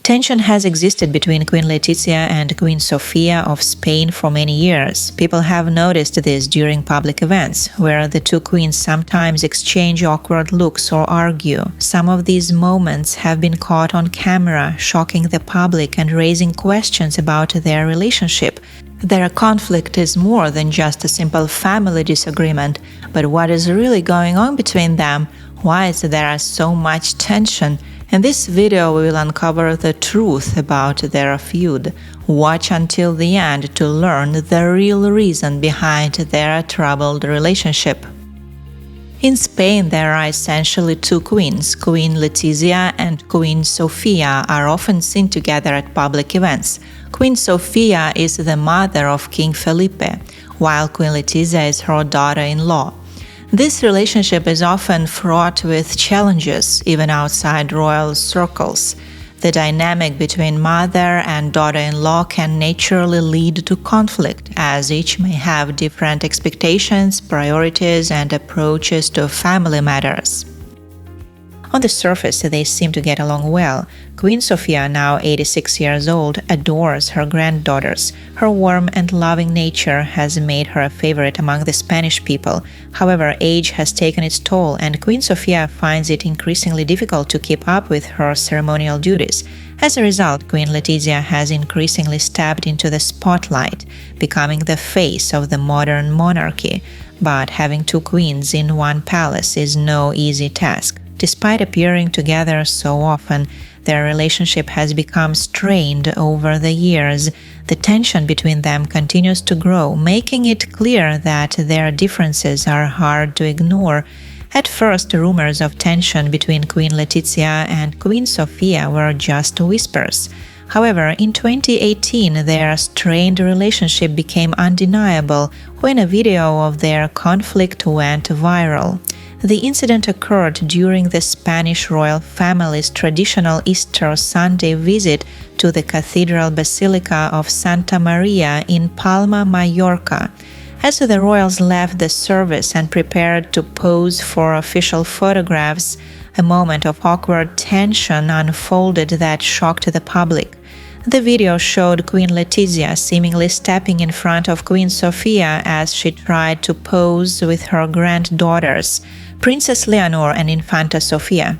Tension has existed between Queen Letizia and Queen Sofia of Spain for many years. People have noticed this during public events, where the two queens sometimes exchange awkward looks or argue. Some of these moments have been caught on camera, shocking the public and raising questions about their relationship. Their conflict is more than just a simple family disagreement, but what is really going on between them? Why is there so much tension? In this video, we will uncover the truth about their feud. Watch until the end to learn the real reason behind their troubled relationship. In Spain, there are essentially two queens. Queen Letizia and Queen Sofia are often seen together at public events. Queen Sofia is the mother of King Felipe, while Queen Letizia is her daughter-in-law. This relationship is often fraught with challenges, even outside royal circles. The dynamic between mother and daughter-in-law can naturally lead to conflict, as each may have different expectations, priorities, and approaches to family matters. On the surface, they seem to get along well. Queen Sofia, now 86 years old, adores her granddaughters. Her warm and loving nature has made her a favorite among the Spanish people. However, age has taken its toll, and Queen Sofia finds it increasingly difficult to keep up with her ceremonial duties. As a result, Queen Letizia has increasingly stepped into the spotlight, becoming the face of the modern monarchy. But having two queens in one palace is no easy task. Despite appearing together so often, their relationship has become strained over the years. The tension between them continues to grow, making it clear that their differences are hard to ignore. At first, rumors of tension between Queen Letizia and Queen Sofia were just whispers. However, in 2018, their strained relationship became undeniable when a video of their conflict went viral. The incident occurred during the Spanish royal family's traditional Easter Sunday visit to the Cathedral Basilica of Santa Maria in Palma, Mallorca. As the royals left the service and prepared to pose for official photographs, a moment of awkward tension unfolded that shocked the public. The video showed Queen Letizia seemingly stepping in front of Queen Sofia as she tried to pose with her granddaughters, Princess Leonor and Infanta Sofia.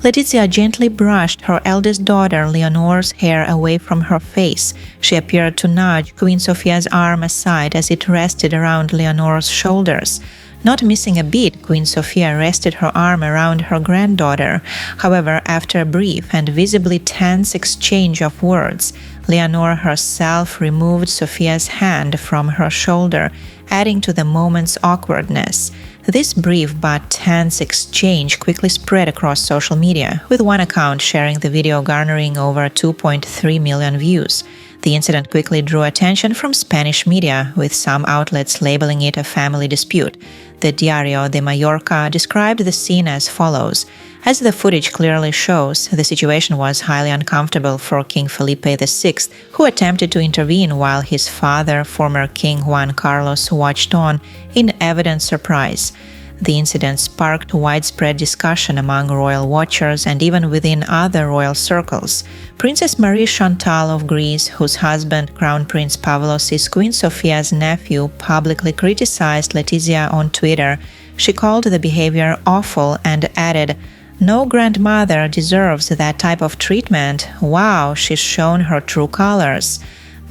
Letizia gently brushed her eldest daughter Leonor's hair away from her face. She appeared to nudge Queen Sofia's arm aside as it rested around Leonor's shoulders. Not missing a beat, Queen Sofia rested her arm around her granddaughter. However, after a brief and visibly tense exchange of words, Leonor herself removed Sofia's hand from her shoulder, adding to the moment's awkwardness. This brief but tense exchange quickly spread across social media, with one account sharing the video garnering over 2.3 million views. The incident quickly drew attention from Spanish media, with some outlets labeling it a family dispute. The Diario de Mallorca described the scene as follows. As the footage clearly shows, the situation was highly uncomfortable for King Felipe VI, who attempted to intervene while his father, former King Juan Carlos, watched on in evident surprise. The incident sparked widespread discussion among royal watchers and even within other royal circles. Princess Marie Chantal of Greece, whose husband, Crown Prince Pavlos, is Queen Sofia's nephew, publicly criticized Letizia on Twitter. She called the behavior awful and added, "No grandmother deserves that type of treatment. Wow, she's shown her true colors."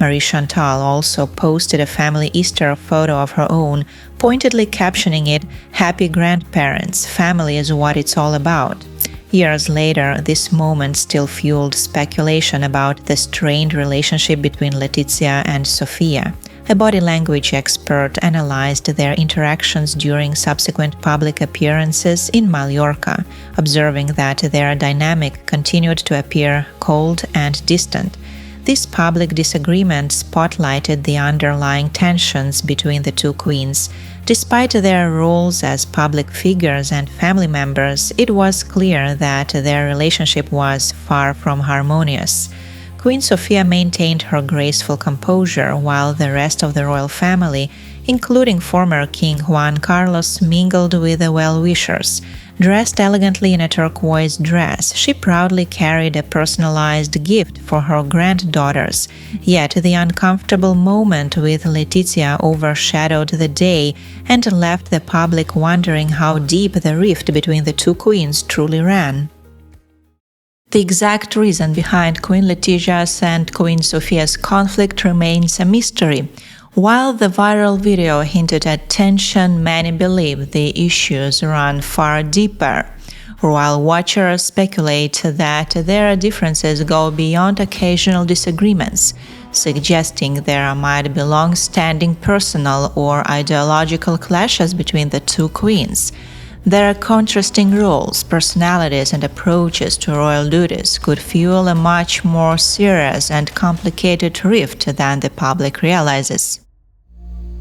Marie Chantal also posted a family Easter photo of her own, pointedly captioning it, "Happy grandparents, family is what it's all about." Years later, this moment still fueled speculation about the strained relationship between Letizia and Sofia. A body language expert analyzed their interactions during subsequent public appearances in Mallorca, observing that their dynamic continued to appear cold and distant. This public disagreement spotlighted the underlying tensions between the two queens. Despite their roles as public figures and family members, it was clear that their relationship was far from harmonious. Queen Sofia maintained her graceful composure while the rest of the royal family, including former King Juan Carlos, mingled with the well-wishers. Dressed elegantly in a turquoise dress, she proudly carried a personalized gift for her granddaughters, yet the uncomfortable moment with Letizia overshadowed the day and left the public wondering how deep the rift between the two queens truly ran. The exact reason behind Queen Letizia's and Queen Sofia's conflict remains a mystery. While the viral video hinted at tension, many believe the issues run far deeper. Royal watchers speculate that their differences go beyond occasional disagreements, suggesting there might be long-standing personal or ideological clashes between the two queens. Their contrasting roles, personalities, and approaches to royal duties could fuel a much more serious and complicated rift than the public realizes.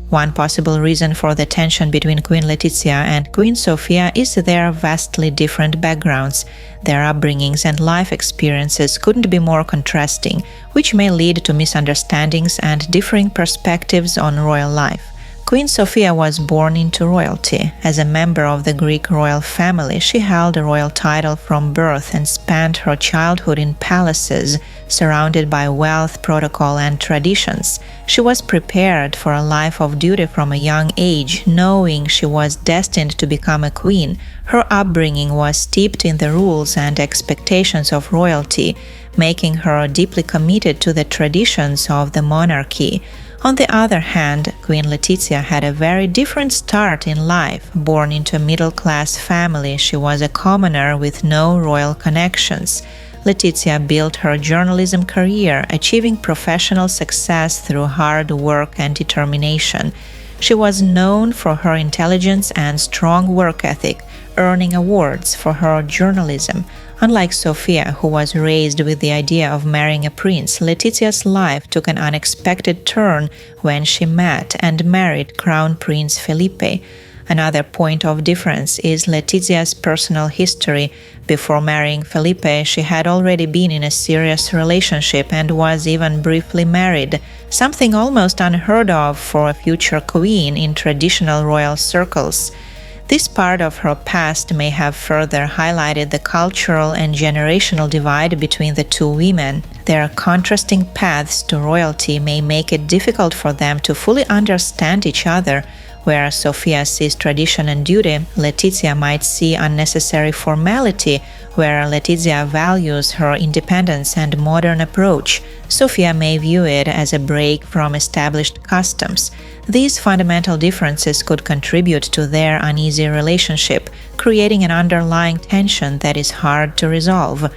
One possible reason for the tension between Queen Letizia and Queen Sofia is their vastly different backgrounds. Their upbringings and life experiences couldn't be more contrasting, which may lead to misunderstandings and differing perspectives on royal life. Queen Sofia was born into royalty. As a member of the Greek royal family, she held a royal title from birth and spent her childhood in palaces, surrounded by wealth, protocol, and traditions. She was prepared for a life of duty from a young age, knowing she was destined to become a queen. Her upbringing was steeped in the rules and expectations of royalty, making her deeply committed to the traditions of the monarchy. On the other hand, Queen Letizia had a very different start in life. Born into a middle-class family, she was a commoner with no royal connections. Letizia built her journalism career, achieving professional success through hard work and determination. She was known for her intelligence and strong work ethic, earning awards for her journalism. Unlike Sofia, who was raised with the idea of marrying a prince, Letizia's life took an unexpected turn when she met and married Crown Prince Felipe. Another point of difference is Letizia's personal history. Before marrying Felipe, she had already been in a serious relationship and was even briefly married, something almost unheard of for a future queen in traditional royal circles. This part of her past may have further highlighted the cultural and generational divide between the two women. Their contrasting paths to royalty may make it difficult for them to fully understand each other. Where Sofia sees tradition and duty, Letizia might see unnecessary formality, where Letizia values her independence and modern approach. Sofia may view it as a break from established customs. These fundamental differences could contribute to their uneasy relationship, creating an underlying tension that is hard to resolve.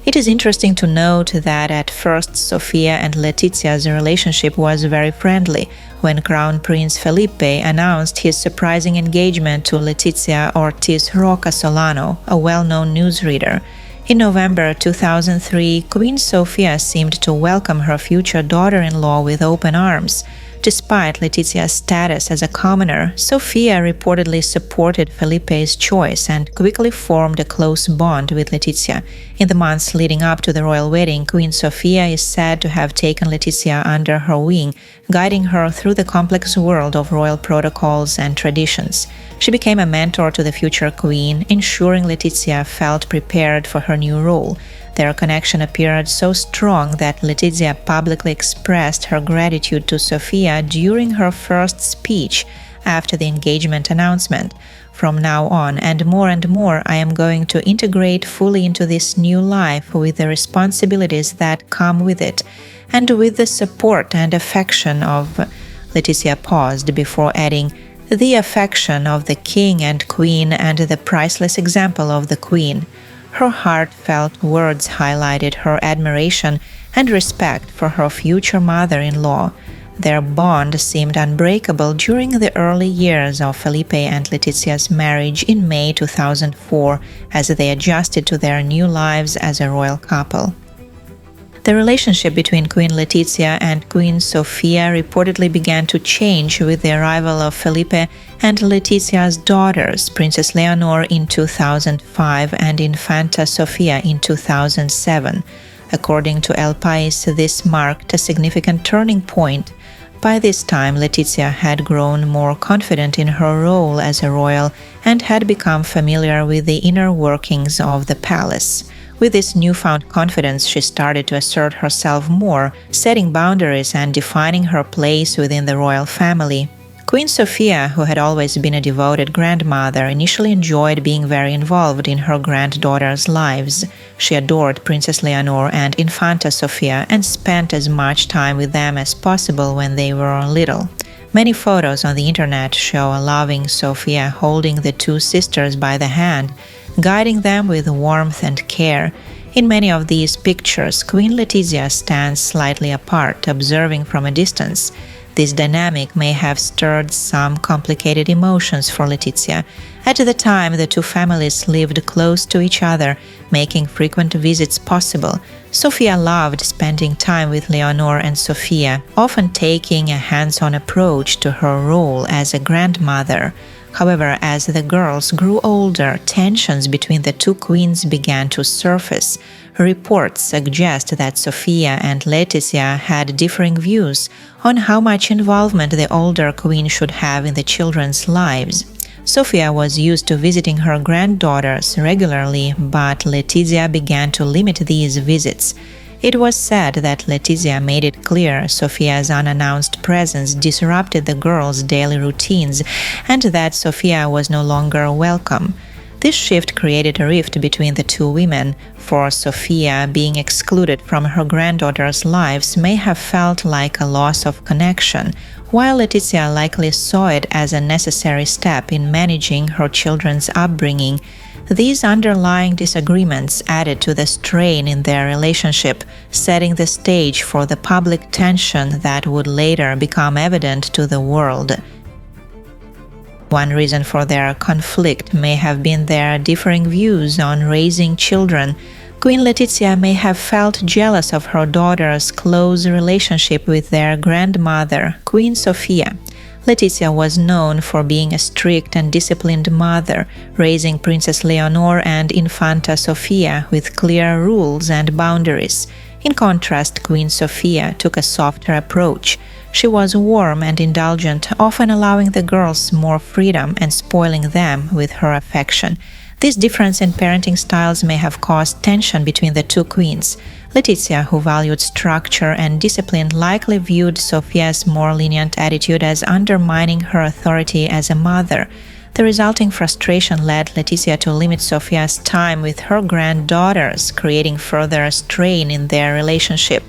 It is interesting to note that at first Sofia and Letizia's relationship was very friendly. When Crown Prince Felipe announced his surprising engagement to Letizia Ortiz Roca Solano, a well-known newsreader. In November 2003, Queen Sofia seemed to welcome her future daughter-in-law with open arms. Despite Letizia's status as a commoner, Sofia reportedly supported Felipe's choice and quickly formed a close bond with Letizia. In the months leading up to the royal wedding, Queen Sofia is said to have taken Letizia under her wing, guiding her through the complex world of royal protocols and traditions. She became a mentor to the future queen, ensuring Letizia felt prepared for her new role. Their connection appeared so strong that Letizia publicly expressed her gratitude to Sofia during her first speech after the engagement announcement. From now on and more, I am going to integrate fully into this new life with the responsibilities that come with it, and with the support and affection of... Letizia paused before adding, the affection of the king and queen and the priceless example of the queen. Her heartfelt words highlighted her admiration and respect for her future mother-in-law. Their bond seemed unbreakable during the early years of Felipe and Letizia's marriage in May 2004, as they adjusted to their new lives as a royal couple. The relationship between Queen Letizia and Queen Sofia reportedly began to change with the arrival of Felipe and Letizia's daughters, Princess Leonor in 2005 and Infanta Sofia in 2007. According to El País, this marked a significant turning point. By this time, Letizia had grown more confident in her role as a royal and had become familiar with the inner workings of the palace. With this newfound confidence, she started to assert herself more, setting boundaries and defining her place within the royal family. Queen Sofia, who had always been a devoted grandmother, initially enjoyed being very involved in her granddaughters' lives. She adored Princess Leonor and Infanta Sofia and spent as much time with them as possible when they were little. Many photos on the internet show a loving Sofia holding the two sisters by the hand, guiding them with warmth and care. In many of these pictures, Queen Letizia stands slightly apart, observing from a distance. This dynamic may have stirred some complicated emotions for Letizia. At the time, the two families lived close to each other, making frequent visits possible. Sofia loved spending time with Leonor and Sofia, often taking a hands-on approach to her role as a grandmother. However, as the girls grew older, tensions between the two queens began to surface. Reports suggest that Sofia and Letizia had differing views on how much involvement the older queen should have in the children's lives. Sofia was used to visiting her granddaughters regularly, but Letizia began to limit these visits. It was said that Letizia made it clear Sofia's unannounced presence disrupted the girls' daily routines and that Sofia was no longer welcome. This shift created a rift between the two women, for Sofia being excluded from her granddaughters' lives may have felt like a loss of connection, while Letizia likely saw it as a necessary step in managing her children's upbringing. These underlying disagreements added to the strain in their relationship, setting the stage for the public tension that would later become evident to the world. One reason for their conflict may have been their differing views on raising children. Queen Letizia may have felt jealous of her daughter's close relationship with their grandmother, Queen Sofia. Letizia was known for being a strict and disciplined mother, raising Princess Leonor and Infanta Sofia with clear rules and boundaries. In contrast, Queen Sofia took a softer approach. She was warm and indulgent, often allowing the girls more freedom and spoiling them with her affection. This difference in parenting styles may have caused tension between the two queens. Letizia, who valued structure and discipline, likely viewed Sofia's more lenient attitude as undermining her authority as a mother. The resulting frustration led Letizia to limit Sofia's time with her granddaughters, creating further strain in their relationship.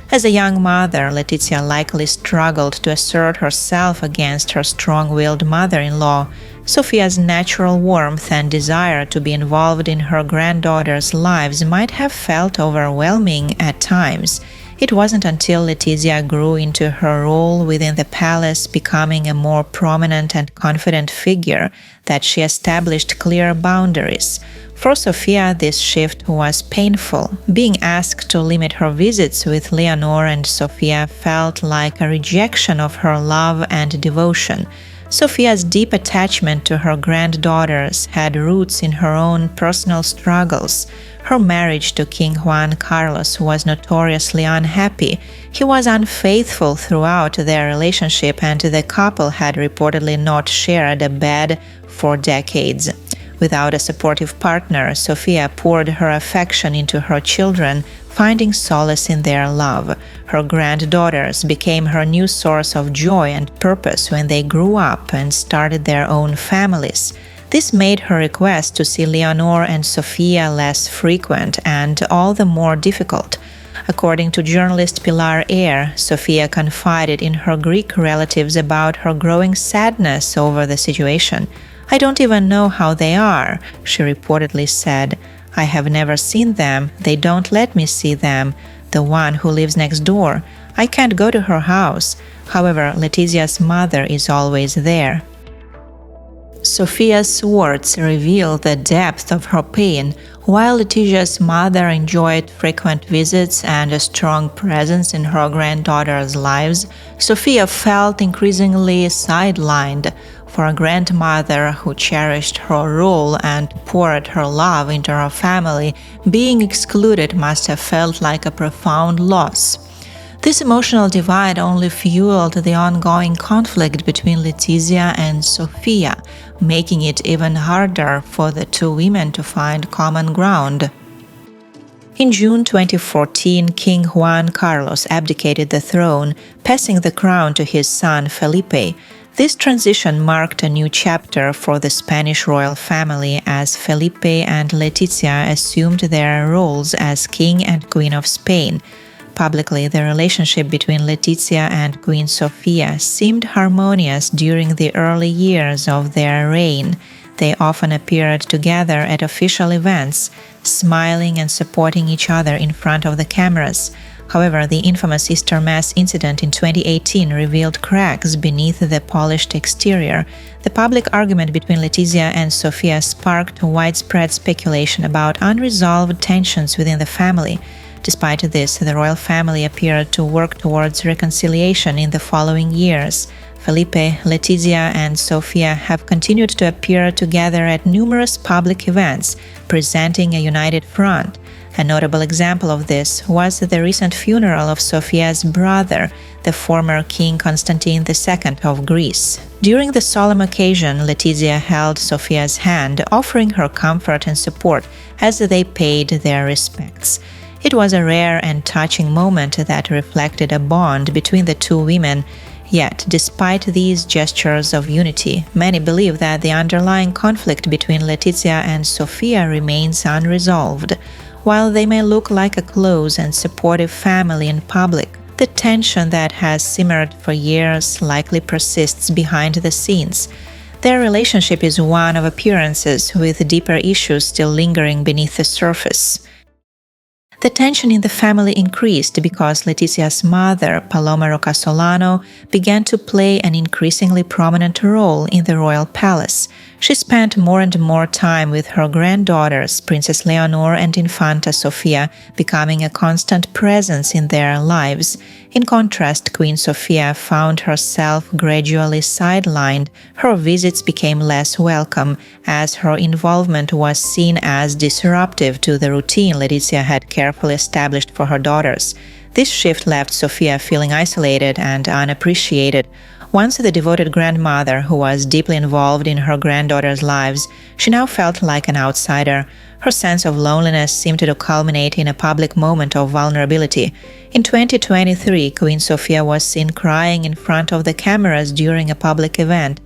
As a young mother, Letizia likely struggled to assert herself against her strong-willed mother-in-law. Sofia's natural warmth and desire to be involved in her granddaughters' lives might have felt overwhelming at times. It wasn't until Letizia grew into her role within the palace, becoming a more prominent and confident figure, that she established clear boundaries. For Sofia, this shift was painful. Being asked to limit her visits with Leonor and Sofia felt like a rejection of her love and devotion. Sofia's deep attachment to her granddaughters had roots in her own personal struggles. Her marriage to King Juan Carlos was notoriously unhappy. He was unfaithful throughout their relationship, and the couple had reportedly not shared a bed for decades. Without a supportive partner, Sofia poured her affection into her children, finding solace in their love. Her granddaughters became her new source of joy and purpose when they grew up and started their own families. This made her request to see Leonor and Sofia less frequent and all the more difficult. According to journalist Pilar Eyre, Sofia confided in her Greek relatives about her growing sadness over the situation. "I don't even know how they are," she reportedly said. "I have never seen them. They don't let me see them. The one who lives next door. I can't go to her house. However, Letizia's mother is always there." Sofia's words reveal the depth of her pain. While Letizia's mother enjoyed frequent visits and a strong presence in her granddaughters' lives, Sofia felt increasingly sidelined. For a grandmother who cherished her role and poured her love into her family, being excluded must have felt like a profound loss. This emotional divide only fueled the ongoing conflict between Letizia and Sofia, making it even harder for the two women to find common ground. In June 2014, King Juan Carlos abdicated the throne, passing the crown to his son Felipe. This transition marked a new chapter for the Spanish royal family as Felipe and Letizia assumed their roles as King and Queen of Spain. Publicly, the relationship between Letizia and Queen Sofia seemed harmonious during the early years of their reign. They often appeared together at official events, smiling and supporting each other in front of the cameras. However, the infamous Easter Mass incident in 2018 revealed cracks beneath the polished exterior. The public argument between Letizia and Sofia sparked widespread speculation about unresolved tensions within the family. Despite this, the royal family appeared to work towards reconciliation in the following years. Felipe, Letizia, and Sofia have continued to appear together at numerous public events, presenting a united front. A notable example of this was the recent funeral of Sofia's brother, the former King Constantine II of Greece. During the solemn occasion, Letizia held Sofia's hand, offering her comfort and support as they paid their respects. It was a rare and touching moment that reflected a bond between the two women. Yet, despite these gestures of unity, many believe that the underlying conflict between Letizia and Sofia remains unresolved. While they may look like a close and supportive family in public, the tension that has simmered for years likely persists behind the scenes. Their relationship is one of appearances, with deeper issues still lingering beneath the surface. The tension in the family increased because Letizia's mother, Paloma Rocasolano, began to play an increasingly prominent role in the royal palace. She spent more and more time with her granddaughters, Princess Leonor and Infanta Sofia, becoming a constant presence in their lives. In contrast, Queen Sofia found herself gradually sidelined. Her visits became less welcome, as her involvement was seen as disruptive to the routine Letizia had carefully established for her daughters. This shift left Sofia feeling isolated and unappreciated. Once the devoted grandmother who was deeply involved in her granddaughters' lives, she now felt like an outsider. Her sense of loneliness seemed to culminate in a public moment of vulnerability. In 2023, Queen Sofia was seen crying in front of the cameras during a public event.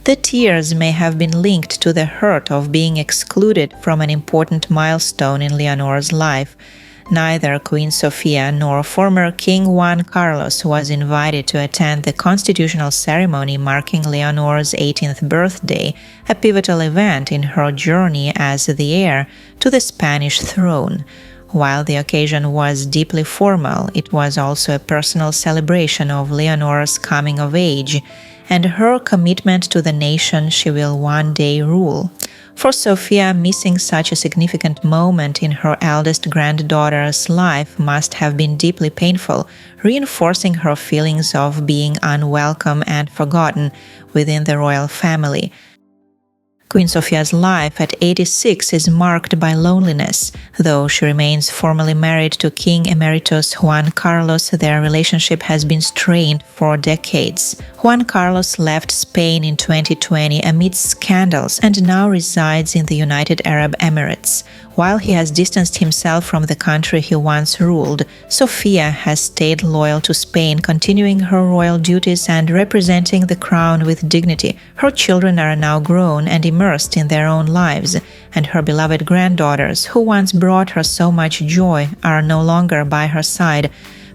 The tears may have been linked to the hurt of being excluded from an important milestone in Leonor's life. Neither Queen Sofia nor former King Juan Carlos was invited to attend the constitutional ceremony marking Leonor's 18th birthday, a pivotal event in her journey as the heir to the Spanish throne. While the occasion was deeply formal, it was also a personal celebration of Leonor's coming of age and her commitment to the nation she will one day rule. For Sofia, missing such a significant moment in her eldest granddaughter's life must have been deeply painful, reinforcing her feelings of being unwelcome and forgotten within the royal family. Queen Sofia's life at 86 is marked by loneliness. Though she remains formally married to King Emeritus Juan Carlos, their relationship has been strained for decades. Juan Carlos left Spain in 2020 amidst scandals and now resides in the United Arab Emirates. While he has distanced himself from the country he once ruled, Sofia has stayed loyal to Spain, continuing her royal duties and representing the crown with dignity. Her children are now grown and immersed in their own lives, and her beloved granddaughters, who once brought her so much joy, are no longer by her side.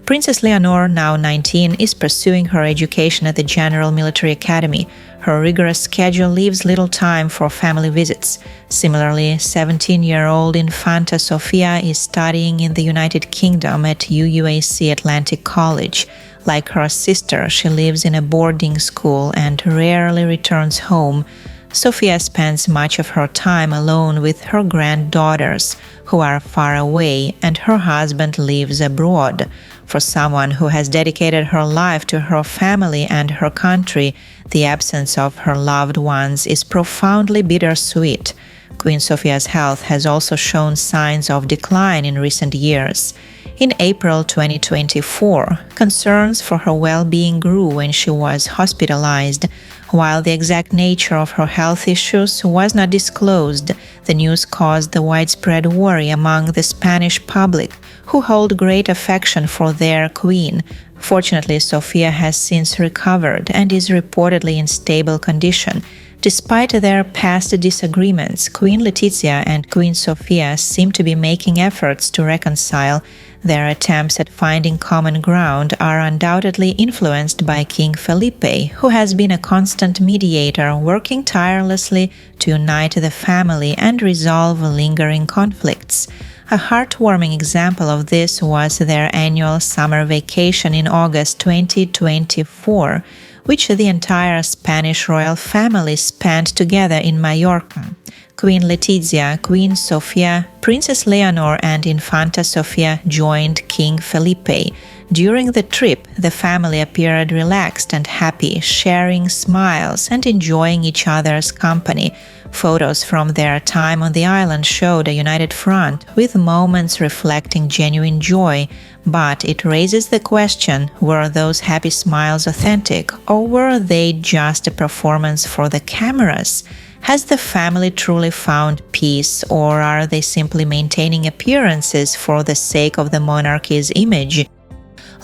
Princess Leonor, now 19, is pursuing her education at the General Military Academy. Her rigorous schedule leaves little time for family visits. Similarly, 17-year-old Infanta Sofia is studying in the United Kingdom at UUAC Atlantic College. Like her sister, she lives in a boarding school and rarely returns home. Sofia spends much of her time alone with her granddaughters, who are far away, and her husband lives abroad. For someone who has dedicated her life to her family and her country, the absence of her loved ones is profoundly bittersweet. Queen Sofia's health has also shown signs of decline in recent years. In April 2024, concerns for her well-being grew when she was hospitalized. While the exact nature of her health issues was not disclosed, the news caused widespread worry among the Spanish public, who hold great affection for their queen. Fortunately, Sofia has since recovered and is reportedly in stable condition. Despite their past disagreements, Queen Letizia and Queen Sofia seem to be making efforts to reconcile. Their attempts at finding common ground are undoubtedly influenced by King Felipe, who has been a constant mediator, working tirelessly to unite the family and resolve lingering conflicts. A heartwarming example of this was their annual summer vacation in August 2024, which the entire Spanish royal family spent together in Mallorca. Queen Letizia, Queen Sofia, Princess Leonor and Infanta Sofia joined King Felipe. During the trip, the family appeared relaxed and happy, sharing smiles and enjoying each other's company. Photos from their time on the island showed a united front, with moments reflecting genuine joy. But it raises the question, were those happy smiles authentic, or were they just a performance for the cameras? Has the family truly found peace, or are they simply maintaining appearances for the sake of the monarchy's image?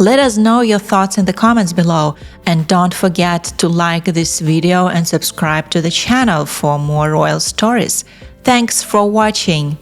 Let us know your thoughts in the comments below, and don't forget to like this video and subscribe to the channel for more royal stories. Thanks for watching.